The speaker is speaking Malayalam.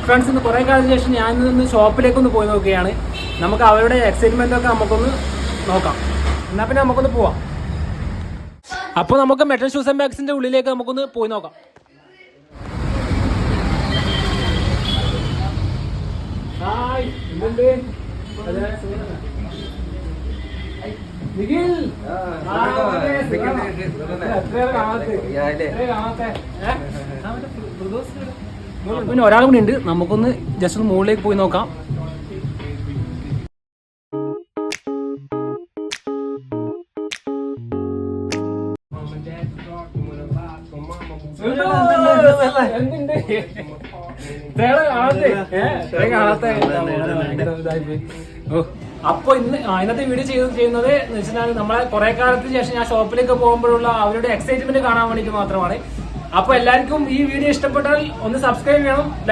ഫ്രണ്ട്സ്, ഇന്ന് കുറേ കാലത്തിന് ശേഷം ഞാൻ ഇന്ന് ഷോപ്പിലേക്കൊന്ന് പോയി നോക്കുകയാണ്. നമുക്ക് അവരുടെ എക്സൈറ്റ്മെൻ്റ് ഒക്കെ നമുക്കൊന്ന് നോക്കാം. എന്നാൽ പിന്നെ നമുക്കൊന്ന് പോവാം. അപ്പോൾ നമുക്ക് മെറ്റൽ ഷൂസ് ആൻഡ് ബാഗ്സിൻ്റെ ഉള്ളിലേക്ക് നമുക്കൊന്ന് പോയി നോക്കാം. ഹായ്, എന്തുണ്ട്? പിന്നെ ഒരാളും കൂടി ഉണ്ട്. നമുക്കൊന്ന് ജസ്റ്റ് ഒന്ന് മുകളിലേക്ക് പോയി നോക്കാം. അപ്പൊ ഇന്നത്തെ വീഡിയോ ചെയ്യുന്നത് എന്ന് വെച്ചാൽ നമ്മളെ കുറെ കാലത്തിന് ശേഷം ഞാൻ ഷോപ്പിലേക്ക് പോകുമ്പോഴുള്ള അവരുടെ എക്സൈറ്റ്മെന്റ് കാണാൻ വേണ്ടിട്ട് മാത്രമാണ്. അപ്പൊ എല്ലാവർക്കും ഈ വീഡിയോ ഇഷ്ടപ്പെട്ടാൽ ഒന്ന് സബ്സ്ക്രൈബ് ചെയ്യണം.